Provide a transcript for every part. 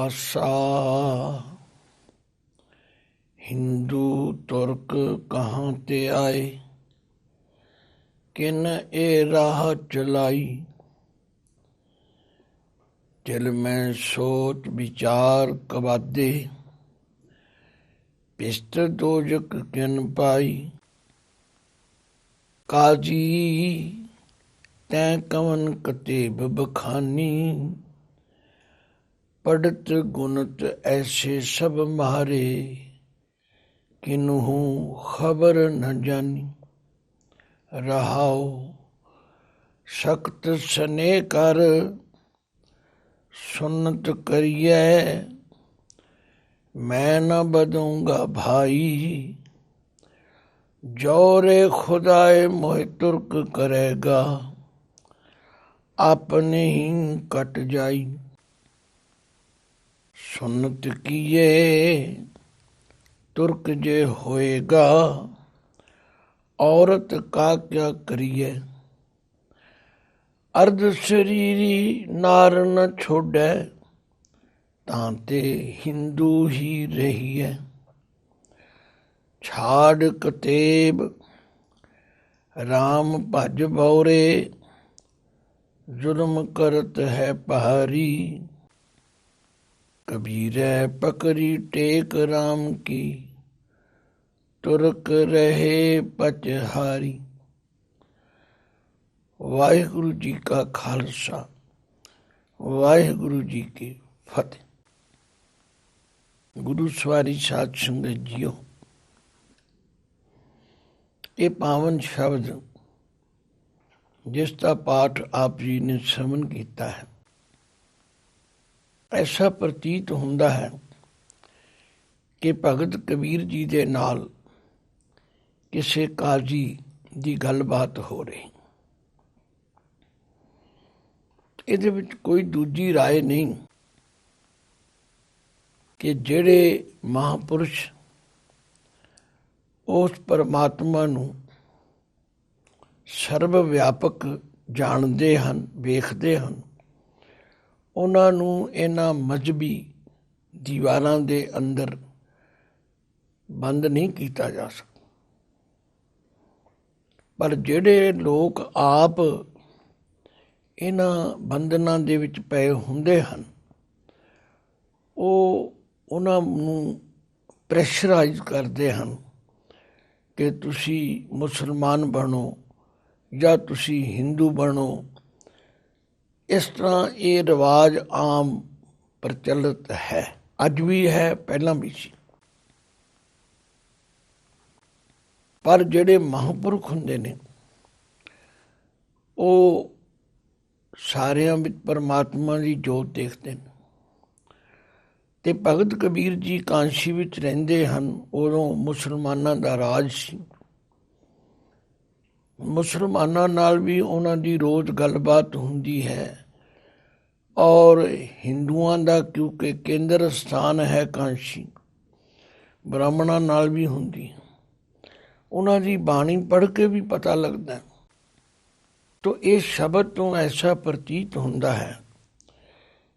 आसा। हिंदू तुर्क कहाँ ते आए, किन ए राह चलाई। दिल में सोच विचार कबादे, पिस्त दोजक किन पाई। काजी तैं कवन कतेब बखानी, पढ़त गुनत ऐसे सब मारे। किन्हू खबर न जानी, रहाओ सख्त सने कर। सुन्नत करिए मैं न बदूंगा भाई। जोरे खुदाए मोह तुर्क करेगा, अपने ही कट जाई। सुन्नत किए तुर्क जे होएगा, औरत का क्या करिए। अर्ध शरीरी नार न छोड़े, तांते हिंदू ही रहिए। छाड़ कतेब राम भज बौरे, जुल्म करत है पहारी। कबीरे पकड़ी टेक राम की, तुर्क रहे पचहारी। वाहिगुरु जी का खालसा, वाहिगुरु जी की फतेह। गुरु सवारी साध संगत जीओ, ये पावन शब्द जिसका पाठ आप जी ने श्रवण किया है, ऐसा प्रतीत ਹੁੰਦਾ है कि भगत कबीर जी ਦੇ ਨਾਲ ਕਿਸੇ ਕਾਜੀ ਦੀ ਗੱਲਬਾਤ ਹੋ ਰਹੀ। ਇਹਦੇ ਵਿੱਚ ਕੋਈ ਦੂਜੀ ਰਾਏ ਨਹੀਂ ਕਿ ਜਿਹੜੇ ਮਹਾਂਪੁਰਸ਼ ਉਸ ਪਰਮਾਤਮਾ ਨੂੰ ਸਰਬ ਵਿਆਪਕ ਜਾਣਦੇ ਹਨ, ਵੇਖਦੇ ਹਨ, ਉਹਨਾਂ ਨੂੰ ਇਹਨਾਂ ਮਜ਼ਹਬੀ ਦੀਵਾਰਾਂ ਦੇ ਅੰਦਰ ਬੰਦ ਨਹੀਂ ਕੀਤਾ ਜਾ ਸਕਦਾ। ਪਰ ਜਿਹੜੇ ਲੋਕ ਆਪ ਇਹਨਾਂ ਬੰਧਨਾਂ ਦੇ ਵਿੱਚ ਪਏ ਹੁੰਦੇ ਹਨ, ਉਹ ਉਹਨਾਂ ਨੂੰ ਪ੍ਰੈਸ਼ਰਾਈਜ਼ ਕਰਦੇ ਹਨ ਕਿ ਤੁਸੀਂ ਮੁਸਲਮਾਨ ਬਣੋ ਜਾਂ ਤੁਸੀਂ ਹਿੰਦੂ ਬਣੋ। ਇਸ ਤਰ੍ਹਾਂ ਇਹ ਰਿਵਾਜ ਆਮ ਪ੍ਰਚਲਿਤ ਹੈ, ਅੱਜ ਵੀ ਹੈ, ਪਹਿਲਾਂ ਵੀ ਸੀ। ਪਰ ਜਿਹੜੇ ਮਹਾਂਪੁਰਖ ਹੁੰਦੇ ਨੇ ਉਹ ਸਾਰਿਆਂ ਵਿੱਚ ਪਰਮਾਤਮਾ ਦੀ ਜੋਤ ਦੇਖਦੇ ਨੇ। ਤੇ ਭਗਤ ਕਬੀਰ ਜੀ ਕਾਂਸ਼ੀ ਵਿੱਚ ਰਹਿੰਦੇ ਹਨ, ਉਦੋਂ ਮੁਸਲਮਾਨਾਂ ਦਾ ਰਾਜ ਸੀ। ਮੁਸਲਮਾਨਾਂ ਨਾਲ ਵੀ ਉਹਨਾਂ ਦੀ ਰੋਜ਼ ਗੱਲਬਾਤ ਹੁੰਦੀ ਹੈ, ਔਰ ਹਿੰਦੂਆਂ ਦਾ ਕਿਉਂਕਿ ਕੇਂਦਰ ਸਥਾਨ ਹੈ ਕਾਂਸ਼ੀ, ਬ੍ਰਾਹਮਣਾਂ ਨਾਲ ਵੀ ਹੁੰਦੀ ਹੈ। ਉਹਨਾਂ ਦੀ ਬਾਣੀ ਪੜ੍ਹ ਕੇ ਵੀ ਪਤਾ ਲੱਗਦਾ। ਤੋ ਇਹ ਸ਼ਬਦ ਤੋਂ ਐਸਾ ਪ੍ਰਤੀਤ ਹੁੰਦਾ ਹੈ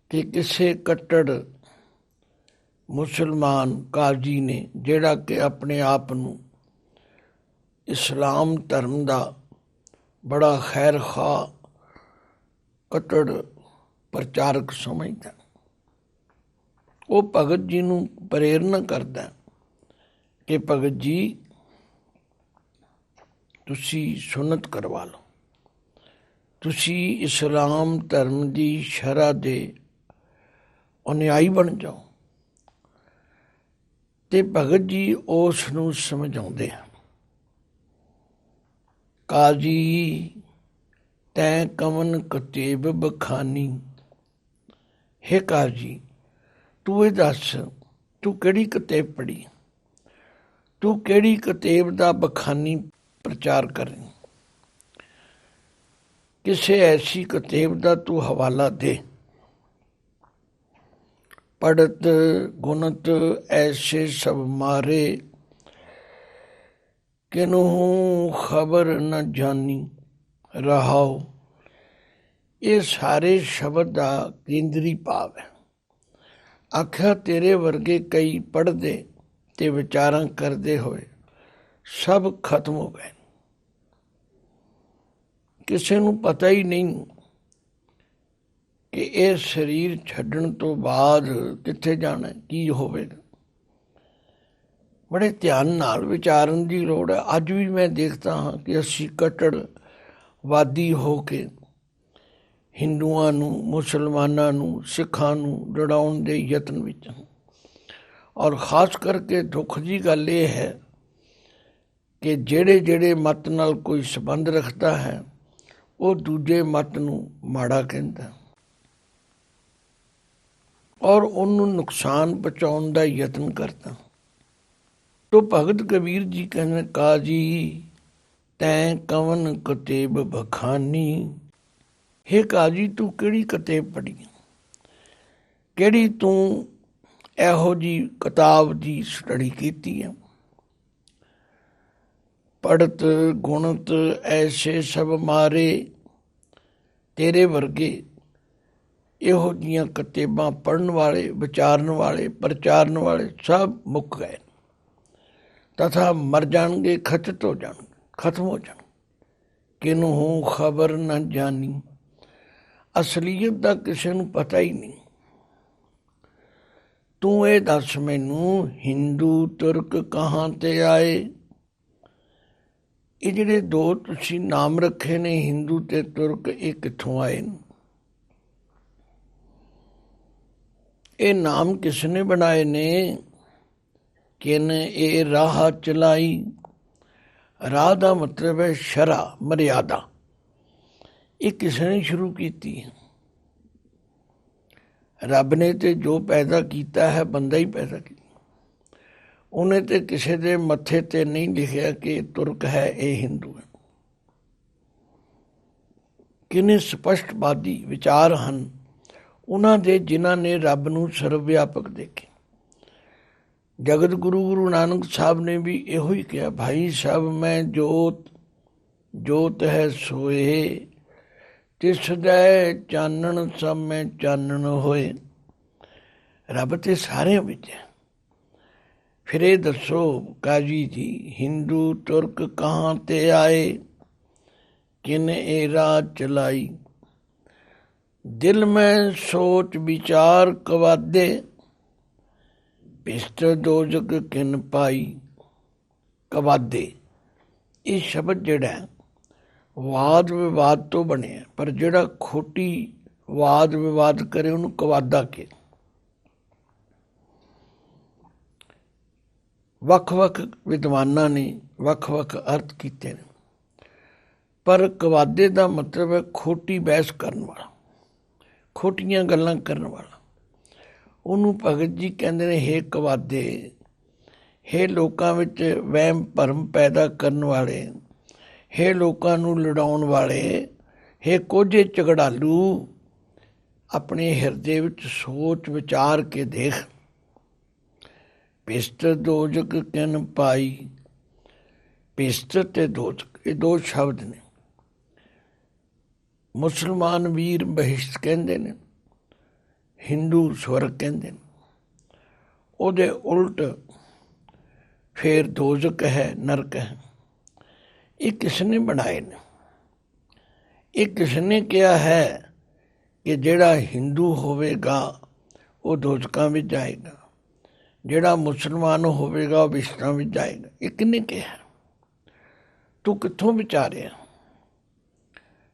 ਕਿ ਕਿਸੇ ਕੱਟੜ ਮੁਸਲਮਾਨ ਕਾਜੀ ਨੇ, ਜਿਹੜਾ ਕਿ ਆਪਣੇ ਆਪ ਨੂੰ ਇਸਲਾਮ ਧਰਮ ਦਾ ਬੜਾ ਖੈਰ ਖਾਹ ਕੱਟੜ ਪ੍ਰਚਾਰਕ ਸਮਝਦਾ, ਉਹ ਭਗਤ ਜੀ ਨੂੰ ਪ੍ਰੇਰਨਾ ਕਰਦਾ ਕਿ ਭਗਤ ਜੀ ਤੁਸੀਂ ਸੁਨਤ ਕਰਵਾ ਲਓ, ਤੁਸੀਂ ਇਸਲਾਮ ਧਰਮ ਦੀ ਸ਼ਰ੍ਹਾ ਦੇ ਅਨੁਯਾਈ ਬਣ ਜਾਓ। ਤੇ ਭਗਤ ਜੀ ਉਸ ਨੂੰ ਸਮਝਾਉਂਦੇ ਹਨ। ਕਾਜੀ ਤੈਂ ਕਵਨ ਕਤੇਬ ਬਖਾਨੀ, ਹੇ ਕਾਜੀ ਤੂੰ ਇਹ ਦੱਸ, ਤੂੰ ਕਿਹੜੀ ਕਿਤਾਬ ਪੜ੍ਹੀ, ਤੂੰ ਕਿਹੜੀ ਕਿਤਾਬ ਦਾ ਬਖਾਨੀ ਪ੍ਰਚਾਰ ਕਰੇ। ਕਿਸੇ ਐਸੀ ਕਿਤਾਬ ਦਾ ਤੂੰ ਹਵਾਲਾ ਦੇ। ਪੜਤ ਗੁਣਤ ਐਸੇ ਸਭ ਮਾਰੇ, ਕਿਨਹੂ ਖਬਰ ਨ ਜਾਨੀ। ਰਹਾਓ, ਇਹ ਸਾਰੇ ਸ਼ਬਦ ਦਾ ਕੇਂਦਰੀ ਭਾਵ ਹੈ। ਆਖਿਆ ਤੇਰੇ ਵਰਗੇ ਕਈ ਪੜ੍ਹਦੇ ਤੇ ਵਿਚਾਰਾਂ ਕਰਦੇ ਹੋਏ ਸਭ ਖਤਮ ਹੋ ਗਏ। ਕਿਸੇ ਨੂੰ ਪਤਾ ਹੀ ਨਹੀਂ ਕਿ ਇਹ ਸਰੀਰ ਛੱਡਣ ਤੋਂ ਬਾਅਦ ਕਿੱਥੇ ਜਾਣਾ, ਕੀ ਹੋਵੇਗਾ। ਬੜੇ ਧਿਆਨ ਨਾਲ ਵਿਚਾਰਨ ਦੀ ਲੋੜ ਹੈ। ਅੱਜ ਵੀ ਮੈਂ ਦੇਖਦਾ ਹਾਂ ਕਿ ਅਸੀਂ ਕੱਟੜਵਾਦੀ ਹੋ ਕੇ ਹਿੰਦੂਆਂ ਨੂੰ, ਮੁਸਲਮਾਨਾਂ ਨੂੰ, ਸਿੱਖਾਂ ਨੂੰ ਲੜਾਉਣ ਦੇ ਯਤਨ ਵਿੱਚ ਹਾਂ। ਔਰ ਖਾਸ ਕਰਕੇ ਦੁੱਖ ਦੀ ਗੱਲ ਇਹ ਹੈ ਕਿ ਜਿਹੜੇ ਮਤ ਨਾਲ ਕੋਈ ਸੰਬੰਧ ਰੱਖਦਾ ਹੈ ਉਹ ਦੂਜੇ ਮਤ ਨੂੰ ਮਾੜਾ ਕਹਿੰਦਾ ਔਰ ਉਹਨੂੰ ਨੁਕਸਾਨ ਪਹੁੰਚਾਉਣ ਦਾ ਯਤਨ ਕਰਦਾ। ਤੋ ਭਗਤ ਕਬੀਰ ਜੀ ਕਹਿੰਦੇ, ਕਾਜੀ ਤੈਂ ਕਵਨ ਕਤੇਬ ਬਖਾਨੀ। ਹੇ ਕਾਜੀ ਤੂੰ ਕਿਹੜੀ ਕਿਤਾਬ ਪੜ੍ਹੀ, ਕਿਹੜੀ ਤੂੰ ਇਹੋ ਜਿਹੀ ਕਿਤਾਬ ਦੀ ਸਟੱਡੀ ਕੀਤੀ ਹੈ। ਪੜ੍ਹਤ ਗੁਣਤ ਐਸੇ ਸਭ ਮਾਰੇ, ਤੇਰੇ ਵਰਗੇ ਇਹੋ ਜਿਹੀਆਂ ਕਿਤਾਬਾਂ ਪੜ੍ਹਨ ਵਾਲੇ, ਵਿਚਾਰਨ ਵਾਲੇ, ਪ੍ਰਚਾਰਨ ਵਾਲੇ ਸਭ ਮੁੱਕ ਗਏ। ਤਥਾ ਮਰ ਜਾਣਗੇ, ਖਤਮ ਹੋ ਜਾਣ। ਕਿਨੂੰ ਖਬਰ ਨਾ ਜਾਣੀ, ਅਸਲੀਅਤ ਦਾ ਕਿਸੇ ਨੂੰ ਪਤਾ ਹੀ ਨਹੀਂ। ਤੂੰ ਇਹ ਦੱਸ ਮੈਨੂੰ, ਹਿੰਦੂ ਤੁਰਕ ਕਹਾਂ ਤੇ ਆਏ। ਇਹ ਜਿਹੜੇ ਦੋ ਤੁਸੀਂ ਨਾਮ ਰੱਖੇ ਨੇ, ਹਿੰਦੂ ਤੇ ਤੁਰਕ, ਇਹ ਕਿੱਥੋਂ ਆਏ ਨੇ? ਇਹ ਨਾਮ ਕਿਸ ਨੇ ਬਣਾਏ ਨੇ? ਕਿਨ ਇਹ ਰਾਹ ਚਲਾਈ। ਰਾਹ ਦਾ ਮਤਲਬ ਹੈ ਸ਼ਰ੍ਹਾ, ਮਰਿਆਦਾ। ਇਹ ਕਿਸ ਨੇ ਸ਼ੁਰੂ ਕੀਤੀ ਹੈ? ਰੱਬ ਨੇ ਤੇ ਜੋ ਪੈਦਾ ਕੀਤਾ ਹੈ, ਬੰਦਾ ਹੀ ਪੈਦਾ ਕੀਤਾ। ਉਹਨੇ ਤੇ ਕਿਸੇ ਦੇ ਮੱਥੇ ਤੇ ਨਹੀਂ ਲਿਖਿਆ ਕਿ ਇਹ ਤੁਰਕ ਹੈ, ਇਹ ਹਿੰਦੂ ਹੈ। ਕਿੰਨੇ ਸਪਸ਼ਟਵਾਦੀ ਵਿਚਾਰ ਹਨ ਉਹਨਾਂ ਦੇ, ਜਿਨ੍ਹਾਂ ਨੇ ਰੱਬ ਨੂੰ ਸਰਵ ਵਿਆਪਕ ਦੇਖੇ। ਜਗਤ ਗੁਰੂ ਨਾਨਕ ਸਾਹਿਬ ਨੇ ਵੀ ਇਹੋ ਹੀ ਕਿਹਾ, ਭਾਈ ਸਭ ਮੈਂ ਜੋਤ ਹੈ ਸੋਏ, ਤਿਸ ਦੈ ਚਾਨਣ ਸਭ ਮੈਂ ਚਾਨਣ ਹੋਏ। ਰੱਬ ਤੇ ਸਾਰਿਆਂ ਵਿੱਚ ਹੈ। ਫਿਰ ਇਹ ਦੱਸੋ ਕਾਜੀ ਜੀ, ਹਿੰਦੂ ਤੁਰਕ ਕਹਾਂ ਤੇ ਆਏ, ਕਿਨ ਇਹ ਰਾਹ ਚਲਾਈ। ਦਿਲ ਮੈਂ ਸੋਚ ਵਿਚਾਰ ਕਵਾਦੇ, ਪਿਸਤ ਦੋਜਕ ਕਿਨ ਪਾਈ। ਕਵਾਦੇ ਇਹ ਸ਼ਬਦ ਜਿਹੜਾ ਵਾਦ ਵਿਵਾਦ ਤੋਂ ਬਣਿਆ, ਪਰ ਜਿਹੜਾ ਖੋਟੀ ਵਾਦ ਵਿਵਾਦ ਕਰੇ ਉਹਨੂੰ ਕਵਾਦਾ ਕੇ। ਵੱਖ-ਵੱਖ ਵਿਦਵਾਨਾਂ ਨੇ ਵੱਖ-ਵੱਖ ਅਰਥ ਕੀਤੇ ਨੇ, ਪਰ ਕਵਾਦੇ ਦਾ ਮਤਲਬ ਹੈ ਖੋਟੀ ਬਹਿਸ ਕਰਨ ਵਾਲਾ, ਖੋਟੀਆਂ ਗੱਲਾਂ ਕਰਨ ਵਾਲਾ। ਉਹਨੂੰ ਭਗਤ ਜੀ ਕਹਿੰਦੇ ਨੇ, ਹੇ ਕਵਾਦੇ, ਹੇ ਲੋਕਾਂ ਵਿੱਚ ਵਹਿਮ ਭਰਮ ਪੈਦਾ ਕਰਨ ਵਾਲੇ, ਹੇ ਲੋਕਾਂ ਨੂੰ ਲੜਾਉਣ ਵਾਲੇ, ਹੇ ਕੋਝੇ ਝਗੜਾਲੂ, ਆਪਣੇ ਹਿਰਦੇ ਵਿੱਚ ਸੋਚ ਵਿਚਾਰ ਕੇ ਦੇਖ। ਪਿਸਤ ਦੋਜਕ ਕਿਨ ਪਾਈ। ਪਿਸਤ ਤੇ ਦੋਜਕ ਇਹ ਦੋ ਸ਼ਬਦ ਨੇ। ਮੁਸਲਮਾਨ ਵੀਰ ਬਹਿਸ਼ਤ ਕਹਿੰਦੇ ਨੇ, ਹਿੰਦੂ ਸਵਰਗ ਕਹਿੰਦੇ ਨੇ। ਉਹਦੇ ਉਲਟ ਫੇਰ ਦੋਜ਼ਕ ਹੈ, ਨਰਕ ਹੈ। ਇਹ ਕਿਸ ਨੇ ਬਣਾਏ ਨੇ? ਇਹ ਕਿਸ ਨੇ ਕਿਹਾ ਹੈ ਕਿ ਜਿਹੜਾ ਹਿੰਦੂ ਹੋਵੇਗਾ ਉਹ ਦੋਜ਼ਕਾਂ ਵਿੱਚ ਜਾਏਗਾ, ਜਿਹੜਾ ਮੁਸਲਮਾਨ ਹੋਵੇਗਾ ਉਹ ਵਿਸ਼ਕਾਂ ਵਿੱਚ ਜਾਏਗਾ? ਇਹ ਕਿਹਨੇ ਕਿਹਾ? ਤੂੰ ਕਿੱਥੋਂ ਵਿਚਾਰਿਆ?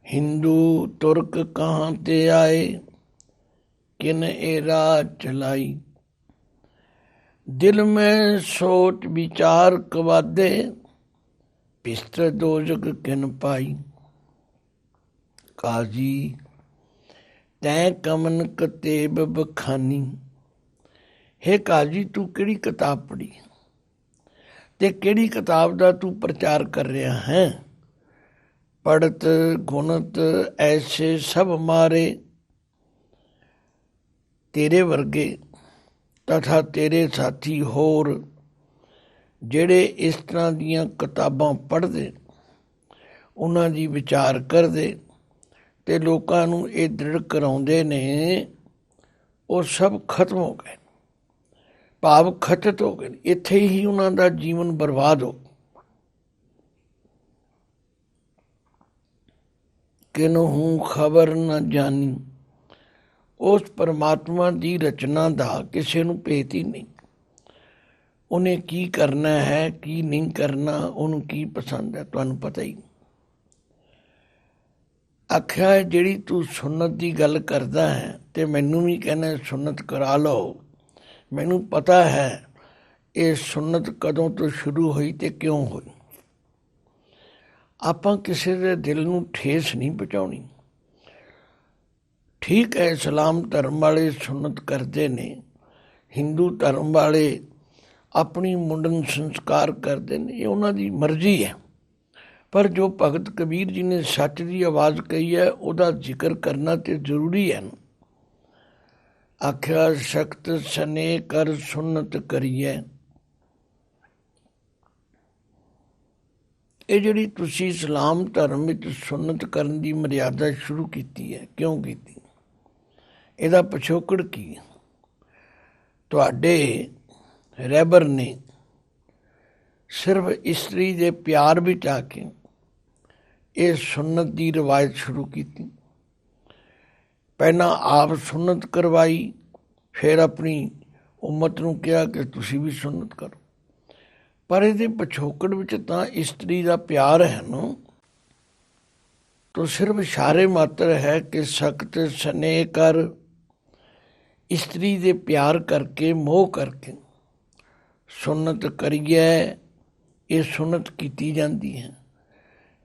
ਹਿੰਦੂ ਤੁਰਕ ਕਹਾਂ ਤੇ ਆਏ, ਕਿਨ ਇਹ ਰਾਹ ਚਲਾਈ। ਦਿਲ ਮੈਂ ਸੋਚ ਵਿਚਾਰ ਕਵਾਦੇ, ਪਿਸਤ ਦੋਜਕ ਕਿਨ ਪਾਈ। ਕਾਜੀ ਤੈਂ ਕਮਨ ਕਤੇਬ ਬਖਾਨੀ। ਹੇ ਕਾਜੀ ਤੂੰ ਕਿਹੜੀ ਕਿਤਾਬ ਪੜ੍ਹੀ ਤੇ ਕਿਹੜੀ ਕਿਤਾਬ ਦਾ ਤੂੰ ਪ੍ਰਚਾਰ ਕਰ ਰਿਹਾ ਹੈ? ਪੜ੍ਹਤ ਗੁਣਤ ਐਸੇ ਸਭ ਮਾਰੇ, ਤੇਰੇ ਵਰਗੇ ਤਥਾ ਤੇਰੇ ਸਾਥੀ ਹੋਰ ਜਿਹੜੇ ਇਸ ਤਰ੍ਹਾਂ ਦੀਆਂ ਕਿਤਾਬਾਂ ਪੜ੍ਹਦੇ, ਉਹਨਾਂ ਦੀ ਵਿਚਾਰ ਕਰਦੇ ਤੇ ਲੋਕਾਂ ਨੂੰ ਇਹ ਦ੍ਰਿੜ ਕਰਾਉਂਦੇ ਨੇ, ਉਹ ਸਭ ਖਤਮ ਹੋ ਗਏ। ਭਾਵ ਖਚਤ ਹੋ ਗਏ, ਇੱਥੇ ਹੀ ਉਹਨਾਂ ਦਾ ਜੀਵਨ ਬਰਬਾਦ ਹੋ। ਕਿਨਹੂ ਖਬਰ ਨਾ ਜਾਣੀ, ਉਸ ਪਰਮਾਤਮਾ ਦੀ ਰਚਨਾ ਦਾ ਕਿਸੇ ਨੂੰ ਭੇਤ ਹੀ ਨਹੀਂ। ਉਹਨੇ ਕੀ ਕਰਨਾ ਹੈ, ਕੀ ਨਹੀਂ ਕਰਨਾ, ਉਹਨੂੰ ਕੀ ਪਸੰਦ ਹੈ, ਤੁਹਾਨੂੰ ਪਤਾ ਹੀ। ਆਖਿਆ ਜਿਹੜੀ ਤੂੰ ਸੁੰਨਤ ਦੀ ਗੱਲ ਕਰਦਾ ਹੈ ਤੇ ਮੈਨੂੰ ਵੀ ਕਹਿੰਦਾ ਸੁੰਨਤ ਕਰਾ ਲਓ, ਮੈਨੂੰ ਪਤਾ ਹੈ ਇਹ ਸੁੰਨਤ ਕਦੋਂ ਤੋਂ ਸ਼ੁਰੂ ਹੋਈ ਤੇ ਕਿਉਂ ਹੋਈ। ਆਪਾਂ ਕਿਸੇ ਦੇ ਦਿਲ ਨੂੰ ਠੇਸ ਨਹੀਂ ਪਹੁੰਚਾਉਣੀ। ਠੀਕ ਹੈ, ਇਸਲਾਮ ਧਰਮ ਵਾਲੇ ਸੁੰਨਤ ਕਰਦੇ ਨੇ, ਹਿੰਦੂ ਧਰਮ ਵਾਲੇ ਆਪਣੀ ਮੁੰਡਨ ਸੰਸਕਾਰ ਕਰਦੇ ਨੇ, ਇਹ ਉਹਨਾਂ ਦੀ ਮਰਜ਼ੀ ਹੈ। ਪਰ ਜੋ ਭਗਤ ਕਬੀਰ ਜੀ ਨੇ ਸੱਚ ਦੀ ਆਵਾਜ਼ ਕਹੀ ਹੈ ਉਹਦਾ ਜ਼ਿਕਰ ਕਰਨਾ ਤੇ ਜ਼ਰੂਰੀ ਹੈ। ਆਖਿਆ ਸਖਤ ਸਨੇ ਕਰ ਸੁੰਨਤ ਕਰੀਏ। ਇਹ ਜਿਹੜੀ ਤੁਸੀਂ ਇਸਲਾਮ ਧਰਮ ਵਿੱਚ ਸੁੰਨਤ ਕਰਨ ਦੀ ਮਰਿਆਦਾ ਸ਼ੁਰੂ ਕੀਤੀ ਹੈ, ਕਿਉਂ ਕੀਤੀ? ਇਹਦਾ ਪਿਛੋਕੜ ਕੀ ਹੈ? ਤੁਹਾਡੇ ਰਹਿਬਰ ਨੇ ਸਿਰਫ ਇਸਤਰੀ ਦੇ ਪਿਆਰ ਵਿੱਚ ਆ ਕੇ ਇਹ ਸੁੰਨਤ ਦੀ ਰਿਵਾਇਤ ਸ਼ੁਰੂ ਕੀਤੀ। ਪਹਿਲਾਂ ਆਪ ਸੁੰਨਤ ਕਰਵਾਈ, ਫਿਰ ਆਪਣੀ ਉਮਤ ਨੂੰ ਕਿਹਾ ਕਿ ਤੁਸੀਂ ਵੀ ਸੁੰਨਤ ਕਰੋ। ਪਰ ਇਹਦੇ ਪਿਛੋਕੜ ਵਿੱਚ ਤਾਂ ਇਸਤਰੀ ਦਾ ਪਿਆਰ ਹੈ ਨਾ, ਤਾਂ ਸਿਰਫ ਇਸ਼ਾਰੇ ਮਾਤਰ ਹੈ ਕਿ ਸਖਤ ਸਨੇਹ ਕਰ, ਇਸਤਰੀ ਦੇ ਪਿਆਰ ਕਰਕੇ, ਮੋਹ ਕਰਕੇ ਸੁੰਨਤ ਕਰੀਏ। ਇਹ ਸੁੰਨਤ ਕੀਤੀ ਜਾਂਦੀ ਹੈ।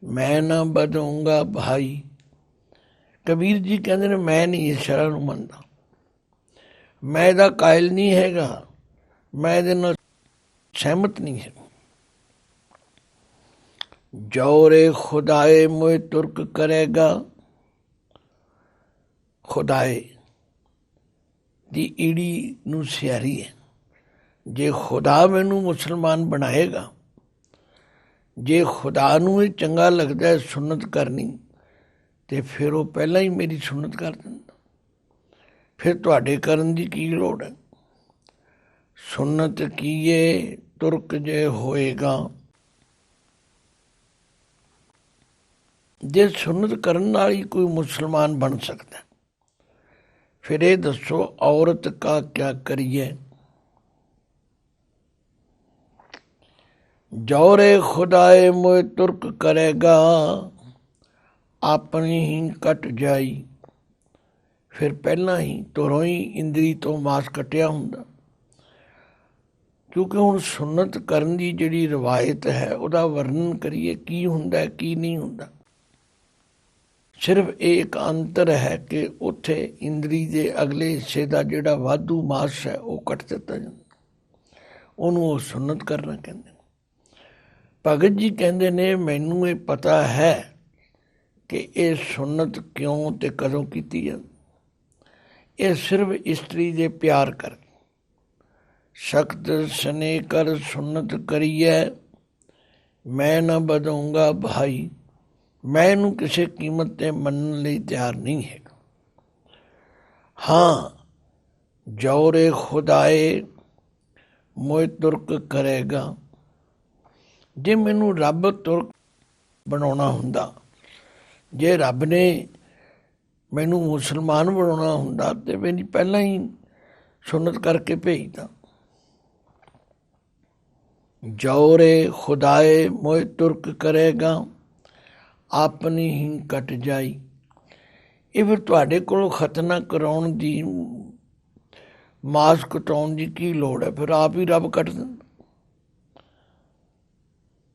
ਮੈਂ ਨਾ ਵਧਾਉਂਗਾ ਭਾਈ, ਕਬੀਰ ਜੀ ਕਹਿੰਦੇ ਨੇ ਮੈਂ ਨਹੀਂ ਇਸ ਸ਼ਰ੍ਹਾ ਨੂੰ ਮੰਨਦਾ, ਮੈਂ ਇਹਦਾ ਕਾਇਲ ਨਹੀਂ ਹੈਗਾ, ਮੈਂ ਇਹਦੇ ਨਾਲ ਸਹਿਮਤ ਨਹੀਂ ਹੈ। ਜੋਰੇ ਖੁਦਾਏ ਮੋਏ ਤੁਰਕ ਕਰੇਗਾ, ਖੁਦਾਏ ਦੀ ਈੜੀ ਨੂੰ ਸਿਆਰੀ ਹੈ। ਜੇ ਖੁਦਾ ਮੈਨੂੰ ਮੁਸਲਮਾਨ ਬਣਾਏਗਾ, ਜੇ ਖੁਦਾ ਨੂੰ ਇਹ ਚੰਗਾ ਲੱਗਦਾ ਹੈ ਸੁੰਨਤ ਕਰਨੀ, ਤੇ ਫਿਰ ਉਹ ਪਹਿਲਾਂ ਹੀ ਮੇਰੀ ਸੁੰਨਤ ਕਰ ਦਿੰਦਾ। ਫਿਰ ਤੁਹਾਡੇ ਕਰਨ ਦੀ ਕੀ ਲੋੜ ਹੈ? ਸੁੰਨਤ ਕੀਏ ਤੁਰਕ ਜੇ ਹੋਏਗਾ। ਜੇ ਸੁੰਨਤ ਕਰਨ ਨਾਲ ਹੀ ਕੋਈ ਮੁਸਲਮਾਨ ਬਣ ਸਕਦਾ, ਫਿਰ ਇਹ ਦੱਸੋ ਔਰਤ ਕਾ ਕਿਆ ਕਰੀਏ। ਜੋਰੇ ਖੁਦਾਏ ਮੋਏ ਤੁਰਕ ਕਰੇਗਾ, ਆਪਣੀ ਹੀ ਕੱਟ ਜਾਈ। ਫਿਰ ਪਹਿਲਾਂ ਹੀ ਤੁਰੋਂ ਹੀ ਇੰਦਰੀ ਤੋਂ ਮਾਸ ਕੱਟਿਆ ਹੁੰਦਾ। ਕਿਉਂਕਿ ਹੁਣ ਸੁੰਨਤ ਕਰਨ ਦੀ ਜਿਹੜੀ ਰਵਾਇਤ ਹੈ ਉਹਦਾ ਵਰਣਨ ਕਰੀਏ, ਕੀ ਹੁੰਦਾ ਕੀ ਨਹੀਂ ਹੁੰਦਾ। ਸਿਰਫ ਇਹ ਇੱਕ ਅੰਤਰ ਹੈ ਕਿ ਉੱਥੇ ਇੰਦਰੀ ਦੇ ਅਗਲੇ ਹਿੱਸੇ ਦਾ ਜਿਹੜਾ ਵਾਧੂ ਮਾਸ ਹੈ ਉਹ ਕੱਟ ਦਿੱਤਾ ਜਾਂਦਾ, ਉਹਨੂੰ ਉਹ ਸੁੰਨਤ ਕਰਨਾ ਕਹਿੰਦੇ। ਭਗਤ ਜੀ ਕਹਿੰਦੇ ਨੇ ਮੈਨੂੰ ਇਹ ਪਤਾ ਹੈ ਕਿ ਇਹ ਸੁੰਨਤ ਕਿਉਂ ਤੇ ਕਦੋਂ ਕੀਤੀ ਜਾਂਦੀ। ਇਹ ਸਿਰਫ ਇਸਤਰੀ ਦੇ ਪਿਆਰ ਕਰਕੇ। ਸਖਤ ਸਨੇ ਕਰ ਸੁੰਨਤ ਕਰੀਏ, ਮੈਂ ਨਾ ਵਧਾਉਂਗਾ ਭਾਈ, ਮੈਂ ਇਹਨੂੰ ਕਿਸੇ ਕੀਮਤ ਤੇ ਮੰਨਣ ਲਈ ਤਿਆਰ ਨਹੀਂ ਹੈਗਾ। ਹਾਂ, ਜੋਰੇ ਖੁਦਾਏ ਮੋਏ ਤੁਰਕ ਕਰੇਗਾ। ਜੇ ਮੈਨੂੰ ਰੱਬ ਤੁਰਕ ਬਣਾਉਣਾ ਹੁੰਦਾ, ਜੇ ਰੱਬ ਨੇ ਮੈਨੂੰ ਮੁਸਲਮਾਨ ਬਣਾਉਣਾ ਹੁੰਦਾ ਤੇ ਮੇਰੀ ਪਹਿਲਾਂ ਹੀ ਸੁੰਨਤ ਕਰਕੇ ਭੇਜਦਾ। ਜੋਰੇ ਖੁਦਾਏ ਮੋਏ ਤੁਰਕ ਕਰੇਗਾ, ਆਪਣੀ ਹੀ ਕੱਟ ਜਾਈ। ਇਹ ਫਿਰ ਤੁਹਾਡੇ ਕੋਲੋਂ ਖਤਨਾ ਕਰਾਉਣ ਦੀ, ਮਾਸ ਕਟਾਉਣ ਦੀ ਕੀ ਲੋੜ ਹੈ? ਫਿਰ ਆਪ ਹੀ ਰੱਬ ਕੱਟ ਦਿੰਦਾ।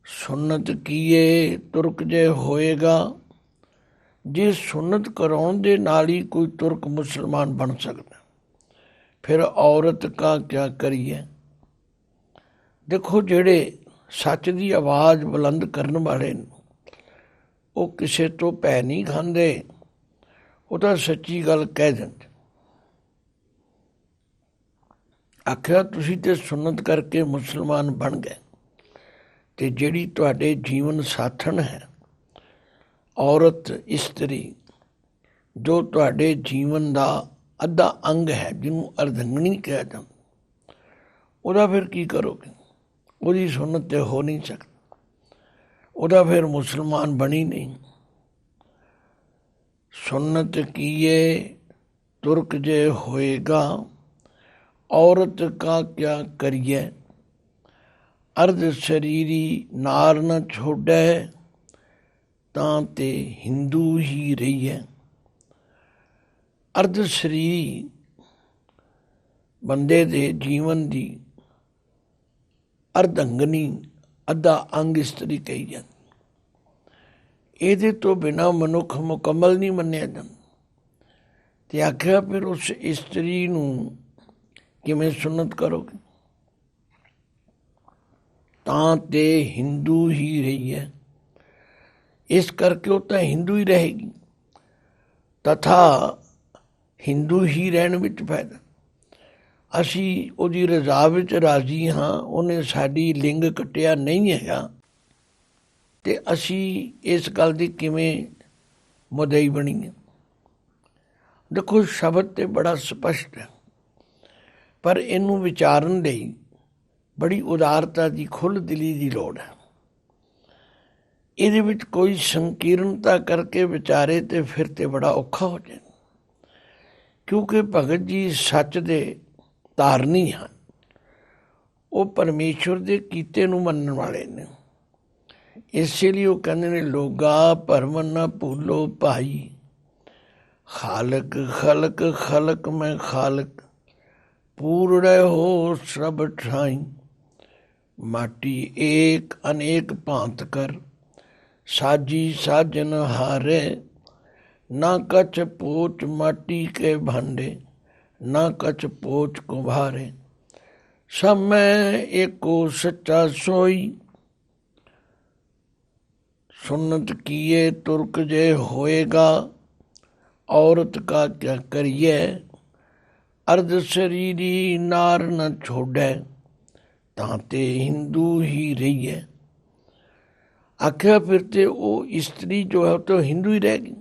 ਸੁੰਨਤ ਕੀਏ ਤੁਰਕ ਜੇ ਹੋਏਗਾ। ਜੇ ਸੁੰਨਤ ਕਰਾਉਣ ਦੇ ਨਾਲ ਹੀ ਕੋਈ ਤੁਰਕ ਮੁਸਲਮਾਨ ਬਣ ਸਕਦਾ, ਫਿਰ ਔਰਤ ਕਾ ਕਿਆ ਕਰੀਏ। ਦੇਖੋ, ਜਿਹੜੇ ਸੱਚ ਦੀ ਆਵਾਜ਼ ਬੁਲੰਦ ਕਰਨ ਵਾਲੇ ਨੇ ਉਹ ਕਿਸੇ ਤੋਂ ਭੈ ਨਹੀਂ ਖਾਂਦੇ, ਉਹ ਤਾਂ ਸੱਚੀ ਗੱਲ ਕਹਿ ਦਿੰਦੇ। ਆਖਿਆ ਤੁਸੀਂ ਤੇ ਸੁੰਨਤ ਕਰਕੇ ਮੁਸਲਮਾਨ ਬਣ ਗਏ, ਤੇ ਜਿਹੜੀ ਤੁਹਾਡੇ ਜੀਵਨ ਸਾਥਣ ਹੈ ਔਰਤ, ਇਸਤਰੀ, ਜੋ ਤੁਹਾਡੇ ਜੀਵਨ ਦਾ ਅੱਧਾ ਅੰਗ ਹੈ, ਜਿਹਨੂੰ ਅਰਧੰਗਣੀ ਕਿਹਾ ਜਾਂਦਾ, ਉਹਦਾ ਫਿਰ ਕੀ ਕਰੋਗੇ? ਉਹਦੀ ਸੁਨਨਤ ਤੇ ਹੋ ਨਹੀਂ ਸਕਦੀ, ਉਹਦਾ ਫਿਰ ਮੁਸਲਮਾਨ ਬਣੀ ਨਹੀਂ। ਸੁਨਨਤ ਕੀਏ ਤੁਰਕ ਜੇ ਹੋਏਗਾ, ਔਰਤ ਕਾ ਕਿਆ ਕਰੀਏ, ਅਰਧ ਸ਼ਰੀਰੀ ਨਾਰ ਨ ਛੋੜੈ, ਤਾਂ ਤੇ ਹਿੰਦੂ ਹੀ ਰਹੀਏ। ਅਰਧ ਸ਼ਰੀਰੀ ਬੰਦੇ ਦੇ ਜੀਵਨ ਦੀ ਅਰਧੰਗਨੀ, ਅੱਧਾ ਅੰਗ ਇਸਤਰੀ ਕਹੀ ਜਾਂਦੀ। ਇਹਦੇ ਤੋਂ ਬਿਨਾਂ ਮਨੁੱਖ ਮੁਕੰਮਲ ਨਹੀਂ ਮੰਨਿਆ ਜਾਂਦਾ। ਤੇ ਆਖਿਆ ਫਿਰ ਉਸ ਇਸਤਰੀ ਨੂੰ ਕਿਵੇਂ ਸੁਨਨਤ ਕਰੋਗੇ? ਤਾਂ ਤੇ ਹਿੰਦੂ ਹੀ ਰਹੀ ਹੈ, ਇਸ ਕਰਕੇ ਉਹ ਤਾਂ ਹਿੰਦੂ ਹੀ ਰਹੇਗੀ। ਤਥਾ ਹਿੰਦੂ ਹੀ ਰਹਿਣ ਵਿੱਚ ਫਾਇਦਾ। ਅਸੀਂ ਉਹਦੀ ਰਜ਼ਾ ਵਿੱਚ ਰਾਜ਼ੀ ਹਾਂ, ਉਹਨੇ ਸਾਡੀ ਲਿੰਗ ਕੱਟਿਆ ਨਹੀਂ ਹੈਗਾ, ਤੇ ਅਸੀਂ ਇਸ ਗੱਲ ਦੀ ਕਿਵੇਂ ਮੁਦਈ ਬਣੀਏ? ਦੇਖੋ, ਸ਼ਬਦ ਤੇ ਬੜਾ ਸਪਸ਼ਟ ਹੈ, ਪਰ ਇਹਨੂੰ ਵਿਚਾਰਨ ਲਈ ਬੜੀ ਉਦਾਰਤਾ ਦੀ, ਖੁੱਲ੍ਹ ਦਿਲੀ ਦੀ ਲੋੜ ਹੈ। ਇਹਦੇ ਵਿੱਚ ਕੋਈ ਸੰਕੀਰਨਤਾ ਕਰਕੇ ਵਿਚਾਰੇ ਤੇ ਫਿਰ ਤੇ ਬੜਾ ਔਖਾ ਹੋ ਜਾਏ, ਕਿਉਂਕਿ ਭਗਤ ਜੀ ਸੱਚ ਦੇ ਧਾਰਨੀ ਹਨ। ਉਹ ਪਰਮੇਸ਼ਵਰ ਦੇ ਕੀਤੇ ਨੂੰ ਮੰਨਣ ਵਾਲੇ ਨੇ। ਇਸੇ ਲਈ ਉਹ ਕਹਿੰਦੇ ਨੇ, ਲੋਗਾ ਭਰਮ ਨਾ ਭੂਲੋ ਭਾਈ, ਖਾਲਕ ਖਲਕ ਖਲਕ ਮੈਂ ਖਾਲਕ, ਪੂਰੜੇ ਹੋ ਸਭ ਠਾਈ, ਮਾਟੀ ਏਕ ਅਨੇਕ ਭਾਂਤ ਕਰ, ਸਾਜੀ ਸਾਜਨ ਹਾਰੇ, ਨਾ ਕਛ ਪੋਚ ਮਾਟੀ ਕੇ ਭਾਂਡੇ, ਨਾ ਕਛ ਪੋਚ ਕੁम्हारे, सब में एको सच्चा सोई, सुन्नत किए तुर्क जे होएगा, औरत का क्या करिए, अर्ध शरीरी नार न छोड़े, ताते हिंदू ही रहिए। आख्या फिर ते वो इस्त्री जो है तो हिंदू ही रहेगी,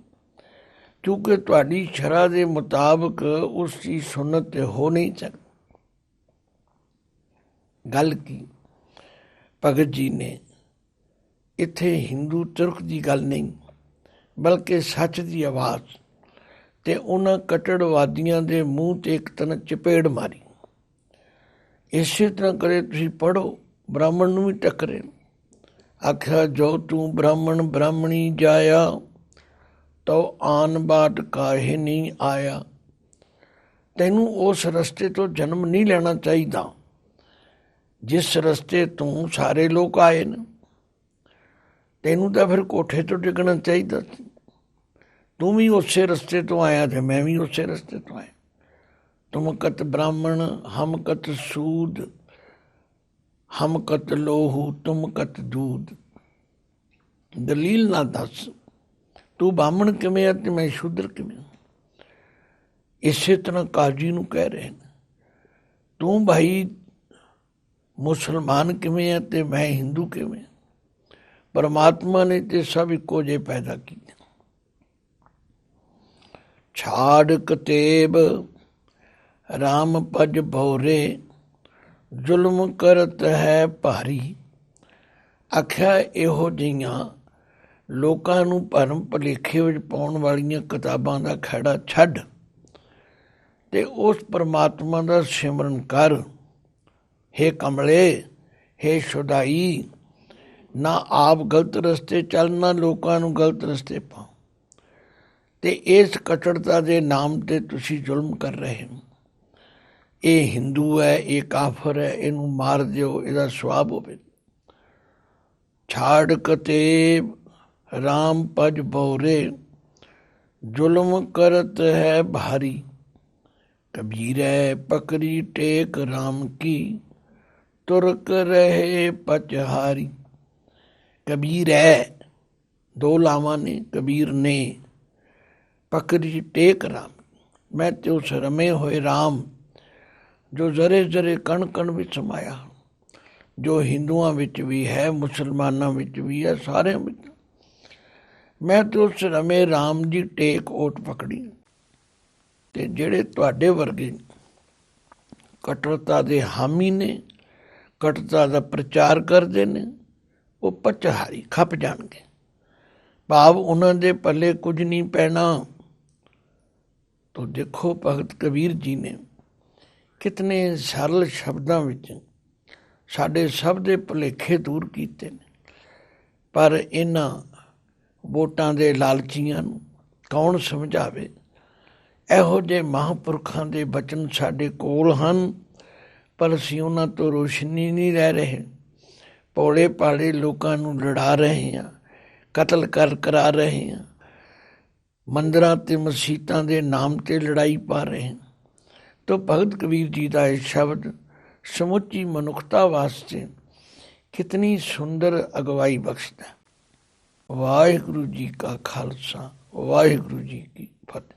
क्योंकि तुहाडी शरह के मुताबिक उसकी सुन्नत हो नहीं सकती। गल की भगत जी ने इत्थे हिंदू तुर्क की गल नहीं, बल्कि सच की आवाज़ ते उन्हां कट्टड़वादियां दे मूँह ते एक तन चपेड़ मारी। इसे तरह करे तुसीं पढ़ो, ब्राह्मण नूं भी टकरे। आख्या, जो तू ब्राह्मण ब्राह्मणी जाया, तो आन बाट काहे नहीं आया। तैनूं उस रस्ते तो जन्म नहीं लेना चाहिए जिस रस्ते तो सारे लोग आए ने। तैनूं तो फिर कोठे तो टिकना चाहिए। तू भी उस रस्ते तो आया थे, मैं भी उस रस्ते तो आया। तुम कत ब्राह्मण हम कत सूद, हम कत लोहू तुम कत दूध। दलील ना दस, तू ब्राह्मण किवें ते मैं शूद्र किवें। इसे तरह काजी नूं कह रहे हैं, तू भाई मुसलमान किवें है ते मैं हिंदू किवें। परमात्मा ने ते सब इको जे पैदा किए। छाड़ कतेब राम पज भौरे, जुल्म करत है भारी। आख्या, इहो जिहियां लोकां नूं भरम भुलेखे विच पाउण वालियां किताबां दा खैड़ा छड्ड ते उस परमात्मा दा सिमरन कर। हे कमले, हे शुदाई, ना आप गलत रस्ते चल, ना लोकां नूं गलत रस्ते पाओ। ते इस कट्टड़ता दे नाम ते तुसीं जुल्म कर रहे हो। ये हिंदू है, ये काफर है, इनू मार दिओ, इहदा सवाब होवे। छाड़ कतेब राम पज भौरे, जुल्म करत है भारी। कबीर है पकड़ी टेक राम की, तुरक रहे पचहारी। कबीर है, दो लावां ने, कबीर ने पकड़ी टेक राम। मैं ते उस रमे होए राम जो जरे जरे कण कण विच समाया, जो हिंदुआं विच भी है, मुसलमानां विच भी है, सारिਆਂ विच। मैं ते उस रमे राम ਦੀ ਟੇਕ ਓਟ ਪਕੜੀ। ਤੇ ਜਿਹੜੇ ਤੁਹਾਡੇ ਵਰਗੇ ਕਟਰਤਾ ਦੇ ਹਾਮੀ ਨੇ, ਕਟਤਾ ਦਾ ਪ੍ਰਚਾਰ ਕਰਦੇ ਨੇ, ਉਹ ਪਚਹਾਰੀ ਖੱਪ ਜਾਣਗੇ। ਭਾਵ ਉਹਨਾਂ ਦੇ ਪੱਲੇ ਕੁਝ ਨਹੀਂ ਪੈਣਾ। ਤੋ ਦੇਖੋ ਭਗਤ ਕਬੀਰ ਜੀ ਨੇ ਕਿਤਨੇ ਸਰਲ ਸ਼ਬਦਾਂ ਵਿੱਚ ਸਾਡੇ ਸਭ ਦੇ ਭੁਲੇਖੇ ਦੂਰ ਕੀਤੇ ਨੇ। ਪਰ ਇਹਨਾਂ ਵੋਟਾਂ ਦੇ ਲਾਲਚੀਆਂ ਨੂੰ ਕੌਣ ਸਮਝਾਵੇ। ਇਹੋ ਜਿਹੇ ਮਹਾਂਪੁਰਖਾਂ ਦੇ ਬਚਨ ਸਾਡੇ ਕੋਲ ਹਨ, ਪਰ ਅਸੀਂ ਉਹਨਾਂ ਤੋਂ ਰੋਸ਼ਨੀ ਨਹੀਂ ਲੈ ਰਹੇ। ਭੋਲੇ ਭਾਲੇ ਲੋਕਾਂ ਨੂੰ ਲੜਾ ਰਹੇ ਹਾਂ, ਕਤਲ ਕਰਾ ਰਹੇ ਹਾਂ, ਮੰਦਰਾਂ ਅਤੇ ਮਸੀਤਾਂ ਦੇ ਨਾਮ 'ਤੇ ਲੜਾਈ ਪਾ ਰਹੇ ਹਾਂ। ਤੋ ਭਗਤ ਕਬੀਰ ਜੀ ਦਾ ਇਹ ਸ਼ਬਦ ਸਮੁੱਚੀ ਮਨੁੱਖਤਾ ਵਾਸਤੇ ਕਿਤਨੀ ਸੁੰਦਰ ਅਗਵਾਈ ਬਖਸ਼ਦਾ। ਵਾਹਿਗੁਰੂ ਜੀ ਕਾ ਖਾਲਸਾ, ਵਾਹਿਗੁਰੂ ਜੀ ਕੀ ਫਤਿਹ।